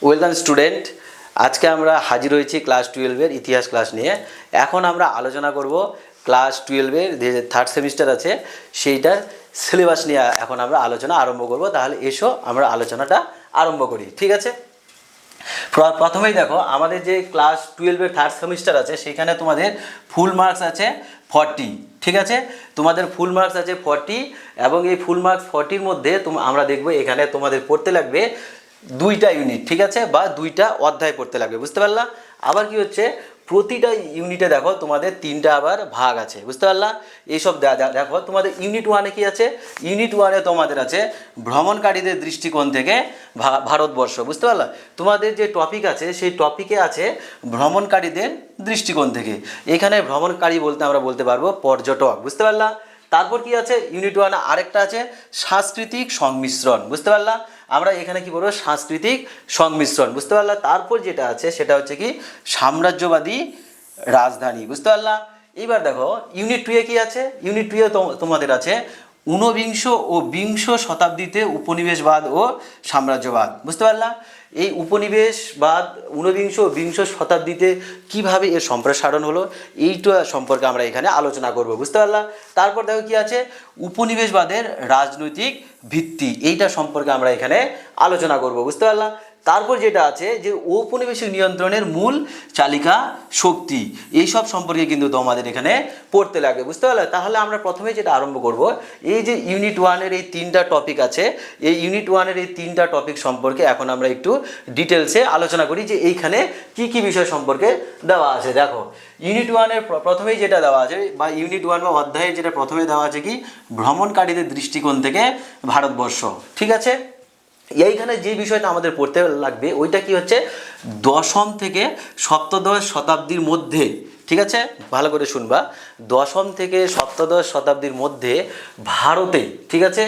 Welcome student. আজকে আমরা হাজির হয়েছি ক্লাস 12-এর ইতিহাস ক্লাস নিয়ে। এখন আমরা আলোচনা করব ক্লাস 12-এর যে থার্ড সেমিস্টার আছে সেইটার সিলেবাস নিয়ে এখন আমরা আলোচনা আরম্ভ করব। তাহলে এসো আমরা আলোচনাটা আরম্ভ করি, ঠিক আছে? প্রথমেই দেখো, আমাদের যে ক্লাস 12-এর থার্ড সেমিস্টার আছে সেখানে তোমাদের ফুল মার্কস আছে 40, ঠিক আছে? তোমাদের ফুল মার্কস আছে 40 এবং এই ফুল মার্কস 40-র মধ্যে আমরা দেখব এখানে তোমাদের পড়তে লাগবে 2টা ইউনিট, ঠিক আছে, বা 2টা অধ্যায় পড়তে লাগবে, বুঝতে পারলা? আবার কি হচ্ছে, প্রতিটা ইউনিটে দেখো তোমাদের 3টা আবার ভাগ আছে, বুঝতে পারলা? এইসব দেখো তোমাদের ইউনিট 1-এ কি আছে? ইউনিট 1-এ তোমাদের আছে ভ্রমণকারীদের দৃষ্টিকোণ থেকে ভারতবর্ষ, বুঝতে পারলা? তোমাদের যে টপিক আছে সেই টপিকে আছে ভ্রমণকারীদের দৃষ্টিকোণ থেকে। এখানে ভ্রমণকারী বলতে আমরা বলতে পারবো পর্যটক, বুঝতে পারলা? তারপর কি আছে ইউনিট 1-এ আরেকটা আছে সাংস্কৃতিক সংমিশ্রণ, বুঝতে পারলা? আমরা এখানে কি বলবো, সাংস্কৃতিক সংমিশ্রণ, বুঝতে পারলা? তারপর যেটা আছে সেটা হচ্ছে কি সাম্রাজ্যবাদী রাজধানী, বুঝতে পারলা? এবার দেখো ইউনিট 2-এ কি আছে? ইউনিট 2-এ তোমাদের আছে ঊনবিংশ ও বিংশ শতাব্দীতে উপনিবেশবাদ ও সাম্রাজ্যবাদ, বুঝতে পারলা? এই উপনিবেশবাদ ঊনবিংশ ও বিংশ শতাব্দীতে কিভাবে এর সম্প্রসারণ হলো এইটা সম্পর্কে আমরা এখানে আলোচনা করব, বুঝতে পারলা? তারপর দেখো কি আছে উপনিবেশবাদের রাজনৈতিক ভিত্তি, এইটা সম্পর্কে আমরা এখানে আলোচনা করব, বুঝতে পারলা? তারপর যেটা আছে যে ঔপনিবেশিক নিয়ন্ত্রণের মূল চালিকা শক্তি, এইসব সম্পর্কে কিন্তু তোমাদের এখানে পড়তে লাগে, বুঝতে পারলে? তাহলে আমরা প্রথমে যেটা আরম্ভ করব, এই যে ইউনিট 1-এর এই 3টা টপিক আছে, এই ইউনিট 1-এর এই 3টা টপিক সম্পর্কে এখন আমরা একটু ডিটেলসে আলোচনা করি যে এইখানে কি কি বিষয় সম্পর্কে দেওয়া আছে। দেখো ইউনিট 1-এর প্রথমেই যেটা দেওয়া আছে বা ইউনিট 1 বা অধ্যায়ে যেটা প্রথমে দেওয়া আছে কি ভ্রমণকারীদের দৃষ্টিকোণ থেকে ভারতবর্ষ, ঠিক আছে? এইখানে যে বিষয়টা আমাদের পড়তে লাগবে ওইটা কি হচ্ছে দশম থেকে সপ্তদশ শতাব্দীর মধ্যে, ঠিক আছে? ভালো করে শুনবা, দশম থেকে সপ্তদশ শতাব্দীর মধ্যে ভারতে, ঠিক আছে,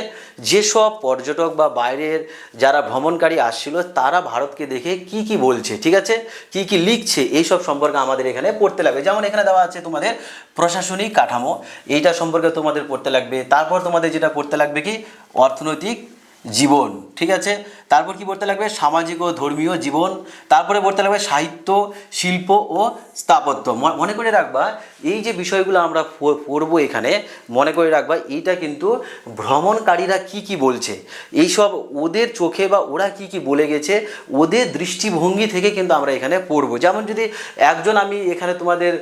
যেসব পর্যটক বা বাইরের যারা ভ্রমণকারী আসছিল তারা ভারতকে দেখে কি কি বলছে, ঠিক আছে, কি কি লিখছে, এইসব সম্পর্কে আমাদের এখানে পড়তে লাগবে। যেমন এখানে দেওয়া আছে তোমাদের প্রশাসনিক কাঠামো, এইটা সম্পর্কে তোমাদের পড়তে লাগবে। তারপর তোমাদের যেটা পড়তে লাগবে কি অর্থনৈতিক জীবন, ঠিক আছে? তারপর কি পড়তে লাগবে সামাজিক ও ধর্মীয় জীবন। তারপরে পড়তে লাগবে সাহিত্য, শিল্প ও স্থাপত্য। মনে করে রাখবা এই যে বিষয়গুলো আমরা পড়বো এখানে, মনে করে রাখবা এইটা কিন্তু ভ্রমণকারীরা কি কি বলছে, এইসব ওদের চোখে বা ওরা কি কি বলে গেছে ওদের দৃষ্টিভঙ্গি থেকে কিন্তু আমরা এখানে পড়বো। যেমন যদি একজন আমি এখানে তোমাদের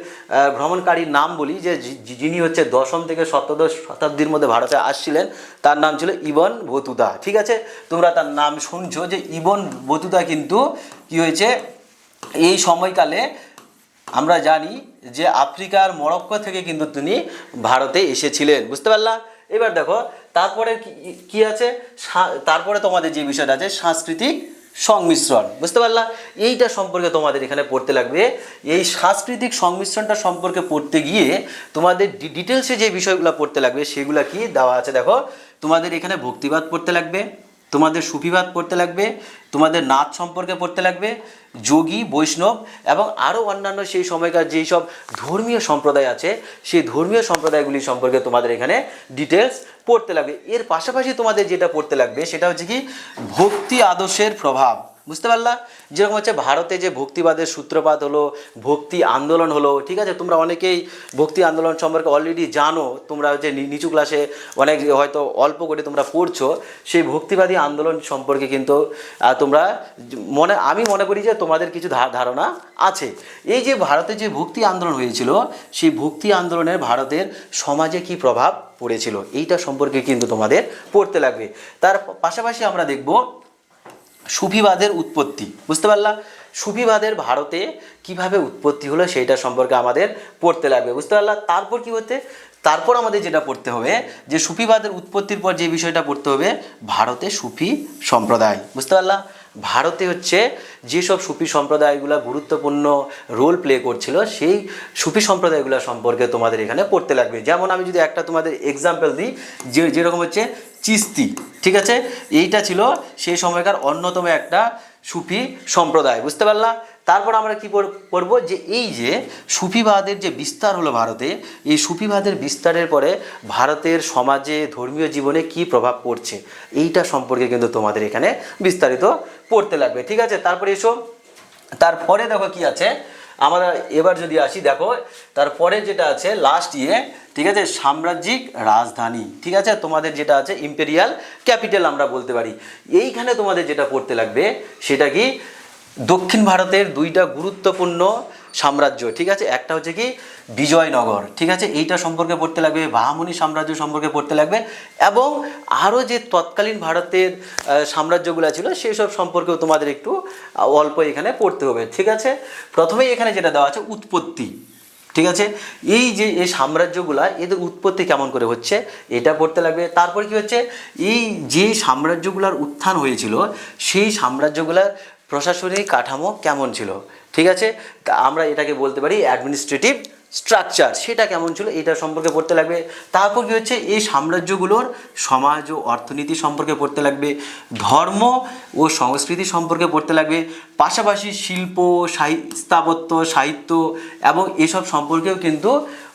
ভ্রমণকারীর নাম বলি যে যিনি হচ্ছে দশম থেকে সপ্তদশ শতাব্দীর মধ্যে ভারতে আসছিলেন, তার নাম ছিল ইবন বতুতা, ঠিক আছে? তোমরা তার নাম শুনছো যে ইবন বতুতা কিন্তু কি হয়েছে এই সময়কালে আমরা জানি যে আফ্রিকার মরক্কো থেকে কিন্তু তিনি ভারতে এসেছিলেন, বুঝতে পারলা? এবার দেখো তারপরে কি আছে, তারপরে তোমাদের যে বিষয়টা আছে সাংস্কৃতিক সংমিশ্রণ, বুঝতে পারলা? এইটা সম্পর্কে তোমাদের এখানে পড়তে লাগবে। এই সাংস্কৃতিক সংমিশ্রণটা সম্পর্কে পড়তে গিয়ে তোমাদের ডিটেলসে যে বিষয়গুলো পড়তে লাগবে সেগুলো কি দেওয়া আছে দেখো। তোমাদের এখানে ভক্তিবাদ পড়তে লাগবে, তোমাদের সুফিবাদ পড়তে লাগবে, তোমাদের নাচ সম্পর্কে পড়তে লাগবে, যোগী, বৈষ্ণব এবং আরও অন্যান্য সেই সময়কার যেই সব ধর্মীয় সম্প্রদায় আছে সেই ধর্মীয় সম্প্রদায়গুলি সম্পর্কে তোমাদের এখানে ডিটেলস পড়তে লাগবে। এর পাশাপাশি তোমাদের যেটা পড়তে লাগবে সেটা হচ্ছে কি ভক্তি আদর্শের প্রভাব, বুঝতে পারলা? যেরকম হচ্ছে ভারতে যে ভক্তিবাদের সূত্রপাত হলো, ভক্তি আন্দোলন হলো, ঠিক আছে? তোমরা অনেকেই ভক্তি আন্দোলন সম্পর্কে অলরেডি জানো, তোমরা হচ্ছে নিচু ক্লাসে অনেক হয়তো অল্প করে তোমরা পড়ছো। সেই ভক্তিবাদী আন্দোলন সম্পর্কে কিন্তু তোমরা আমি মনে করি যে তোমাদের কিছু ধারণা আছে। এই যে ভারতে যে ভক্তি আন্দোলন হয়েছিল সেই ভক্তি আন্দোলনের ভারতের সমাজে কি প্রভাব পড়েছিল এইটা সম্পর্কে কিন্তু তোমাদের পড়তে লাগবে। তার পাশাপাশি আমরা দেখব সুফিবাদের উৎপত্তি, বুঝতে পারলা? সুফিবাদের ভারতে কিভাবে উৎপত্তি হলো সেইটা সম্পর্কে আমাদের পড়তে লাগবে, বুঝতে পারলা? তারপর কি হতে, তারপর আমাদের যেটা পড়তে হবে যে সুফিবাদের উৎপত্তির পর যে বিষয়টা পড়তে হবে ভারতে সুফি সম্প্রদায়, বুঝতে পারলা? ভারতে হচ্ছে যেসব সুফি সম্প্রদায়গুলো গুরুত্বপূর্ণ রোল প্লে করছিল সেই সুফি সম্প্রদায়গুলো সম্পর্কে তোমাদের এখানে পড়তে লাগবে। যেমন আমি যদি একটা তোমাদের এক্সাম্পল দিই, যেরকম হচ্ছে চিস্তি, ঠিক আছে? এইটা ছিল সেই সময়কার অন্যতম একটা সুফি সম্প্রদায়, বুঝতে পারলা? তারপর আমরা কি করব, যে এই যে সুফিবাদের যে বিস্তার হলো ভারতে, এই সুফিবাদের বিস্তারের পরে ভারতের সমাজে ধর্মীয় জীবনে কি প্রভাব পড়ছে এইটা সম্পর্কে কিন্তু তোমাদের এখানে বিস্তারিত পড়তে লাগবে। ঠিক আছে, তারপরে এসো, তারপরে দেখো কি আছে, আমরা এবার যদি আসি, দেখো তারপরে যেটা আছে লাস্ট ঠিক আছে, সাম্রাজ্যিক রাজধানী। ঠিক আছে, তোমাদের যেটা আছে ইম্পেরিয়াল ক্যাপিটাল আমরা বলতে পারি। এইখানে তোমাদের যেটা পড়তে লাগবে সেটা কি, দক্ষিণ ভারতের দুইটা গুরুত্বপূর্ণ সাম্রাজ্য। ঠিক আছে, একটা হচ্ছে কি বিজয়নগর, ঠিক আছে, এইটা সম্পর্কে পড়তে লাগবে, বাহামনি সাম্রাজ্য সম্পর্কে পড়তে লাগবে, এবং আরও যে তৎকালীন ভারতের সাম্রাজ্যগুলো ছিল সেই সব সম্পর্কেও তোমাদের একটু অল্প এখানে পড়তে হবে। ঠিক আছে, প্রথমেই এখানে যেটা দেওয়া আছে উৎপত্তি। ঠিক আছে, এই যে এই সাম্রাজ্যগুলা এদের উৎপত্তি কেমন করে হচ্ছে এটা পড়তে লাগবে। তারপর কি হচ্ছে, এই যে সাম্রাজ্যগুলার উত্থান হয়েছিল সেই সাম্রাজ্যগুলার প্রশাসনিক কাঠামো কেমন ছিল। ঠিক আছে, তা আমরা এটাকে বলতে পারি অ্যাডমিনিস্ট্রেটিভ স্ট্রাকচার, সেটা কেমন ছিল এটা সম্পর্কে পড়তে লাগবে। তারপর কি হচ্ছে, এই সাম্রাজ্যগুলোর সমাজ ও অর্থনীতি সম্পর্কে পড়তে লাগবে, ধর্ম ও সংস্কৃতি সম্পর্কে পড়তে লাগবে, পাশাপাশি শিল্প, স্থাপত্য, সাহিত্য এবং এসব সম্পর্কেও কিন্তু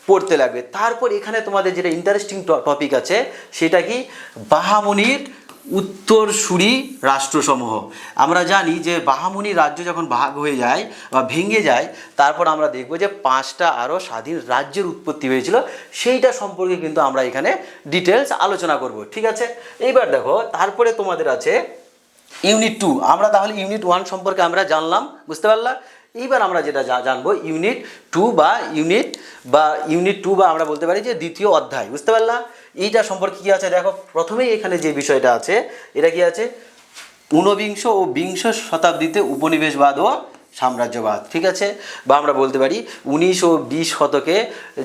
পড়তে লাগবে। তারপর এখানে তোমাদের যেটা ইন্টারেস্টিং টপিক আছে সেটা কি, বাহামনির উত্তরসূরি রাষ্ট্রসমূহ। আমরা জানি যে বাহামনি রাজ্য যখন ভাগ হয়ে যায় বা ভেঙে যায়, তারপর আমরা দেখব যে 5টা আরও স্বাধীন রাজ্যের উৎপত্তি হয়েছিল, সেইটা সম্পর্কে কিন্তু আমরা এখানে ডিটেলস আলোচনা করব। ঠিক আছে, এইবার দেখো তারপরে তোমাদের আছে ইউনিট 2। আমরা তাহলে ইউনিট 1 সম্পর্কে আমরা জানলাম, বুঝতে পারলাম। এইবার আমরা যেটা জানবো ইউনিট 2 বা আমরা বলতে পারি যে দ্বিতীয় অধ্যায়, বুঝতে পারলাম। এইটা সম্পর্কে কী আছে দেখো, প্রথমেই এখানে যে বিষয়টা আছে এটা কি আছে, ঊনবিংশ ও বিংশ শতাব্দীতে উপনিবেশবাদ ও সাম্রাজ্যবাদ। ঠিক আছে, বা আমরা বলতে পারি 19 ও 20 শতকে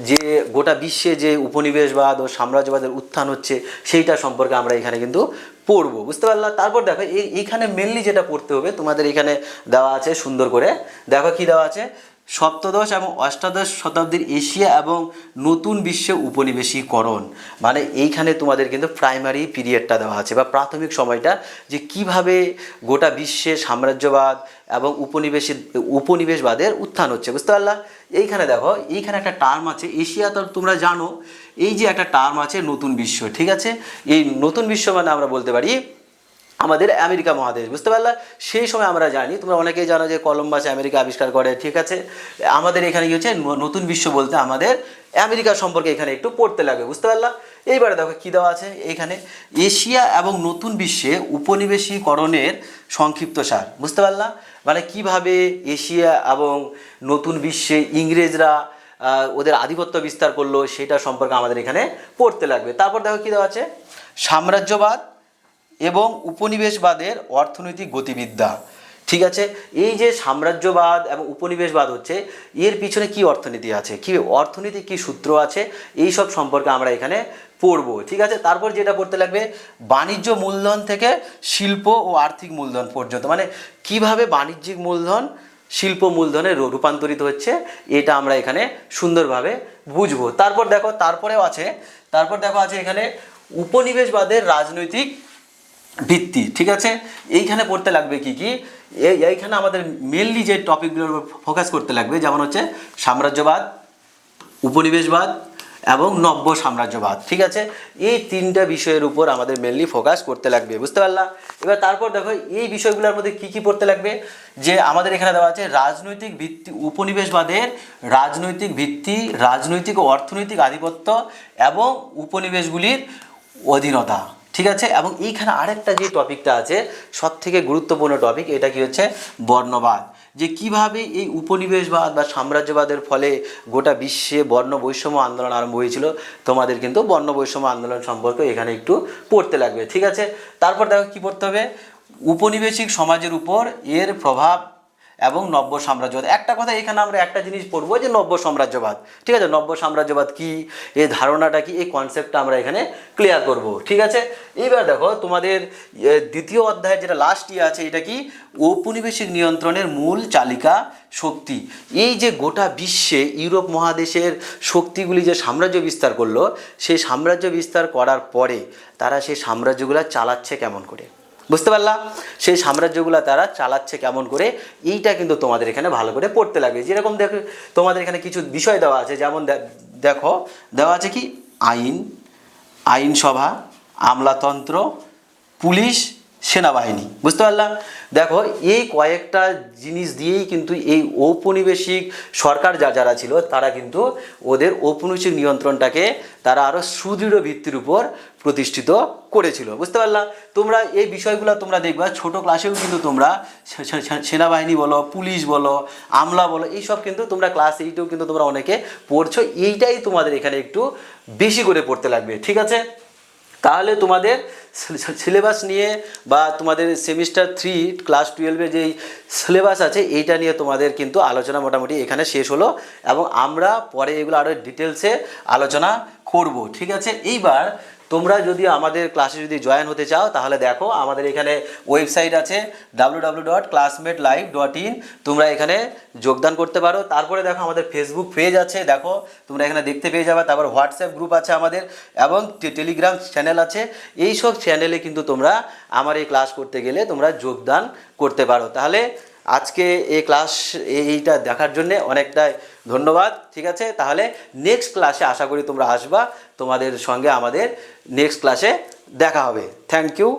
যে গোটা বিশ্বে যে উপনিবেশবাদ ও সাম্রাজ্যবাদের উত্থান হচ্ছে সেইটা সম্পর্কে আমরা এখানে কিন্তু পড়বো, বুঝতে পারলাম। তারপর দেখো এইখানে মেনলি যেটা পড়তে হবে তোমাদের এখানে দেওয়া আছে সুন্দর করে, দেখো কি দেওয়া আছে, সপ্তদশ এবং অষ্টাদশ শতাব্দীর এশিয়া এবং নতুন বিশ্বে উপনিবেশীকরণ। মানে এইখানে তোমাদের কিন্তু প্রাইমারি পিরিয়ডটা দেওয়া আছে বা প্রাথমিক সময়টা, যে কিভাবে গোটা বিশ্বে সাম্রাজ্যবাদ এবং উপনিবেশবাদের উত্থান হচ্ছে, বুঝতে পারলাম। এইখানে দেখো, এইখানে একটা টার্ম আছে এশিয়া, তো তোমরা জানো এই যে একটা টার্ম আছে নতুন বিশ্ব। ঠিক আছে, এই নতুন বিশ্ব মানে আমরা বলতে পারি আমাদের আমেরিকা মহাদেশ, বুঝতে পারলা। সেই সময় আমরা জানি, তোমরা অনেকেই জানো যে কলম্বাস আমেরিকা আবিষ্কার করে। ঠিক আছে, আমাদের এখানে কি হচ্ছে, নতুন বিশ্ব বলতে আমাদের আমেরিকা সম্পর্কে এখানে একটু পড়তে লাগবে, বুঝতে পারলা। এইবারে দেখো কী দেওয়া আছে এইখানে, এশিয়া এবং নতুন বিশ্বে উপনিবেশীকরণের সংক্ষিপ্তসার, বুঝতে পারলা। মানে কিভাবে এশিয়া এবং নতুন বিশ্বে ইংরেজরা ওদের আধিপত্য বিস্তার করলো সেটা সম্পর্কে আমাদের এখানে পড়তে লাগবে। তারপর দেখো কী দেওয়া আছে, সাম্রাজ্যবাদ এবং উপনিবেশবাদের অর্থনৈতিক গতিবিদ্যা। ঠিক আছে, এই যে সাম্রাজ্যবাদ এবং উপনিবেশবাদ হচ্ছে, এর পিছনে কি অর্থনীতি আছে, কি অর্থনীতি, কি সূত্র আছে, এই সব সম্পর্কে আমরা এখানে পড়বো। ঠিক আছে, তারপর যেটা পড়তে লাগবে, বাণিজ্য মূলধন থেকে শিল্প ও আর্থিক মূলধন পর্যন্ত, মানে কিভাবে বাণিজ্যিক মূলধন শিল্প মূলধনে রূপান্তরিত হচ্ছে এটা আমরা এখানে সুন্দরভাবে বুঝবো। তারপর দেখো আছে এখানে উপনিবেশবাদের রাজনৈতিক ভিত্তি। ঠিক আছে, এইখানে পড়তে লাগবে কি কি, এইখানে আমাদের মেনলি যে টপিকগুলোর উপর ফোকাস করতে লাগবে, যেমন হচ্ছে সাম্রাজ্যবাদ, উপনিবেশবাদ এবং নব্য সাম্রাজ্যবাদ। ঠিক আছে, এই 3টা বিষয়ের উপর আমাদের মেনলি ফোকাস করতে লাগবে, বুঝতে পারলাম। এবার তারপর দেখো এই বিষয়গুলোর মধ্যে কি কি পড়তে লাগবে, যে আমাদের এখানে দেওয়া আছে রাজনৈতিক ভিত্তি, উপনিবেশবাদের রাজনৈতিক ভিত্তি, রাজনৈতিক ও অর্থনৈতিক আধিপত্য এবং উপনিবেশগুলির অধীনতা। ঠিক আছে, এবং এইখানে আরেকটা যে টপিকটা আছে সবথেকে গুরুত্বপূর্ণ টপিক, এটা কি হচ্ছে বর্ণবাদ, যে কিভাবে এই উপনিবেশবাদ বা সাম্রাজ্যবাদের ফলে গোটা বিশ্বে বর্ণ বৈষম্য আন্দোলন আরম্ভ হয়েছিল। তোমাদের কিন্তু বর্ণ বৈষম্য আন্দোলন সম্পর্কে এখানে একটু পড়তে লাগবে। ঠিক আছে, তারপর দেখো কী পড়তে হবে, উপনিবেশিক সমাজের উপর এর প্রভাব এবং নব্য সাম্রাজ্যবাদ। একটা কথা এখানে আমরা একটা জিনিস পড়বো যে নব্য সাম্রাজ্যবাদ। ঠিক আছে, নব্য সাম্রাজ্যবাদ কি, এই ধারণাটা কি, এই কনসেপ্টটা আমরা এখানে ক্লিয়ার করব। ঠিক আছে, এইবার দেখো তোমাদের দ্বিতীয় অধ্যায়ের যেটা লাস্ট আছে এটা কি, ঔপনিবেশিক নিয়ন্ত্রণের মূল চালিকা শক্তি। এই যে গোটা বিশ্বে ইউরোপ মহাদেশের শক্তিগুলি যে সাম্রাজ্য বিস্তার করলো, সেই সাম্রাজ্য বিস্তার করার পরে তারা সেই সাম্রাজ্যগুলো চালাচ্ছে কেমন করে, বুঝতে পারলাম? সেই সাম্রাজ্যগুলো তারা চালাচ্ছে কেমন করে, এইটা কিন্তু তোমাদের এখানে ভালো করে পড়তে লাগবে। যেরকম দেখো তোমাদের এখানে কিছু বিষয় দেওয়া আছে, যেমন দেখো দেওয়া আছে কি আইন, আইনসভা, আমলাতন্ত্র, পুলিশ, সেনাবাহিনী। বুঝতে পারলাম? দেখো এই কয়েকটা জিনিস দিয়েই কিন্তু এই ঔপনিবেশিক সরকার যারা ছিল তারা কিন্তু ওদের ঔপনিবেশিক নিয়ন্ত্রণটাকে তারা আরও সুদৃঢ় ভিত্তির উপর প্রতিষ্ঠিত করেছিল। বুঝতে পারলাম? তোমরা এই বিষয়গুলো তোমরা দেখবা ছোট ক্লাসেও কিন্তু তোমরা সেনাবাহিনী বলো, পুলিশ বলো, আমলা বলো, এইসব কিন্তু তোমরা ক্লাস 8এও কিন্তু তোমরা অনেকে পড়ছো। এইটাই তোমাদের এখানে একটু বেশি করে পড়তে লাগবে, ঠিক আছে? তাহলে তোমাদের সিলেবাস নিয়ে বা তোমাদের সেমিস্টার 3 ক্লাস 12-এর যেই সিলেবাস আছে এইটা নিয়ে তোমাদের কিন্তু আলোচনা মোটামুটি এখানে শেষ হলো, এবং আমরা পরে এগুলো আরও ডিটেলসে আলোচনা করব, ঠিক আছে? এইবার তোমরা যদি আমাদের ক্লাসে যদি জয়েন হতে চাও তাহলে দেখো আমাদের এখানে ওয়েবসাইট আছে www.classmatelive.in, তোমরা এখানে যোগদান করতে পারো। তারপরে দেখো আমাদের ফেসবুক পেজ আছে, দেখো তোমরা এখানে দেখতে পেয়ে যাবে। তারপর হোয়াটসঅ্যাপ গ্রুপ আছে আমাদের, এবং টেলিগ্রাম চ্যানেল আছে। এই সব চ্যানেলে কিন্তু তোমরা আমার এই ক্লাস করতে গেলে তোমরা যোগদান করতে পারো। তাহলে আজকে এই ক্লাস এইটা দেখার জন্যে অনেকটাই ধন্যবাদ, ঠিক আছে? তাহলে নেক্সট ক্লাসে আশা করি তোমরা আসবা, তোমাদের সঙ্গে আমাদের নেক্সট ক্লাসে দেখা হবে। Thank you.